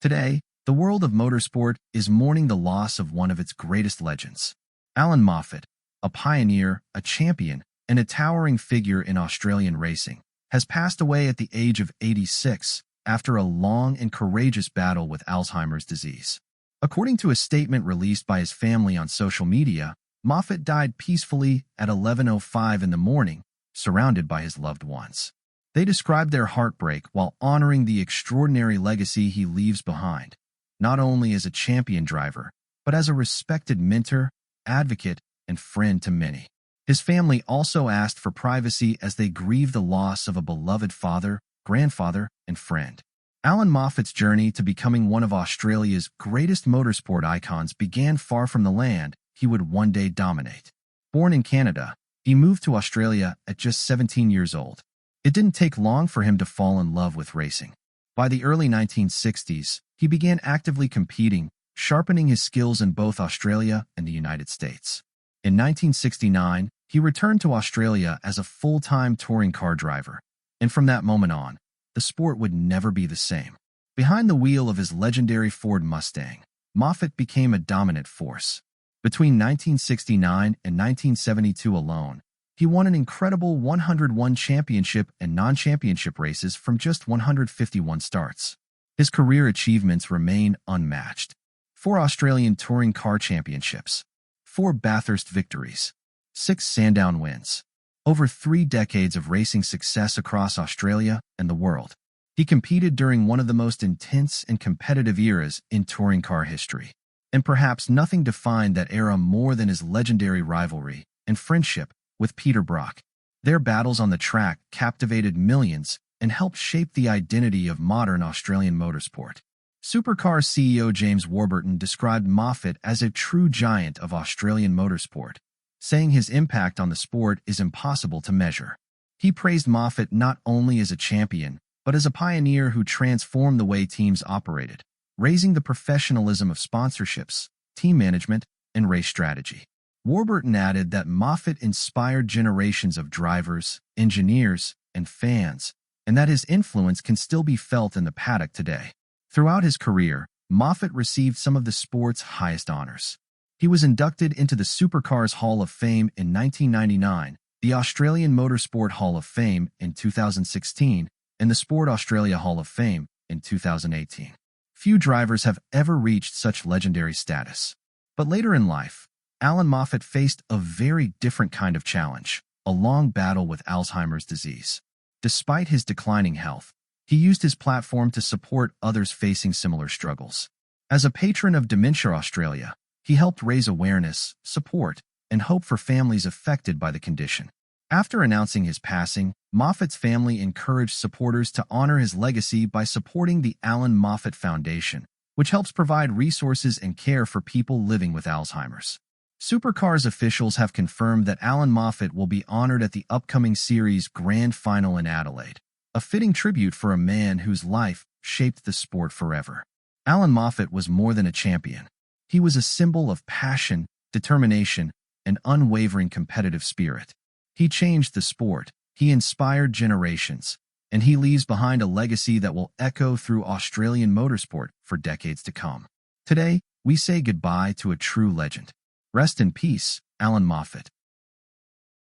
Today, the world of motorsport is mourning the loss of one of its greatest legends. Allan Moffat, a pioneer, a champion, and a towering figure in Australian racing, has passed away at the age of 86 after a long and courageous battle with Alzheimer's disease. According to a statement released by his family on social media, Moffat died peacefully at 11:05 in the morning, surrounded by his loved ones. They described their heartbreak while honoring the extraordinary legacy he leaves behind, not only as a champion driver, but as a respected mentor, advocate, and friend to many. His family also asked for privacy as they grieve the loss of a beloved father, grandfather, and friend. Allan Moffat's journey to becoming one of Australia's greatest motorsport icons began far from the land he would one day dominate. Born in Canada, he moved to Australia at just 17 years old. It didn't take long for him to fall in love with racing. By the early 1960s, he began actively competing, sharpening his skills in both Australia and the United States. In 1969, he returned to Australia as a full-time touring car driver, and from that moment on, the sport would never be the same. Behind the wheel of his legendary Ford Mustang, Moffat became a dominant force. Between 1969 and 1972 alone, he won an incredible 101 championship and non-championship races from just 151 starts. His career achievements remain unmatched. 4 Australian Touring Car Championships, 4 Bathurst victories, 6 Sandown wins, over 3 decades of racing success across Australia and the world. He competed during one of the most intense and competitive eras in touring car history. And perhaps nothing defined that era more than his legendary rivalry and friendship with Peter Brock. Their battles on the track captivated millions and helped shape the identity of modern Australian motorsport. Supercars CEO James Warburton described Moffat as a true giant of Australian motorsport, saying his impact on the sport is impossible to measure. He praised Moffat not only as a champion, but as a pioneer who transformed the way teams operated, raising the professionalism of sponsorships, team management, and race strategy. Warburton added that Moffat inspired generations of drivers, engineers, and fans, and that his influence can still be felt in the paddock today. Throughout his career, Moffat received some of the sport's highest honors. He was inducted into the Supercars Hall of Fame in 1999, the Australian Motorsport Hall of Fame in 2016, and the Sport Australia Hall of Fame in 2018. Few drivers have ever reached such legendary status. But later in life, Allan Moffat faced a very different kind of challenge, a long battle with Alzheimer's disease. Despite his declining health, he used his platform to support others facing similar struggles. As a patron of Dementia Australia, he helped raise awareness, support, and hope for families affected by the condition. After announcing his passing, Moffat's family encouraged supporters to honor his legacy by supporting the Allan Moffat Foundation, which helps provide resources and care for people living with Alzheimer's. Supercars officials have confirmed that Allan Moffat will be honored at the upcoming series Grand Final in Adelaide, a fitting tribute for a man whose life shaped the sport forever. Allan Moffat was more than a champion. He was a symbol of passion, determination, and unwavering competitive spirit. He changed the sport, he inspired generations, and he leaves behind a legacy that will echo through Australian motorsport for decades to come. Today, we say goodbye to a true legend. Rest in peace, Allan Moffat.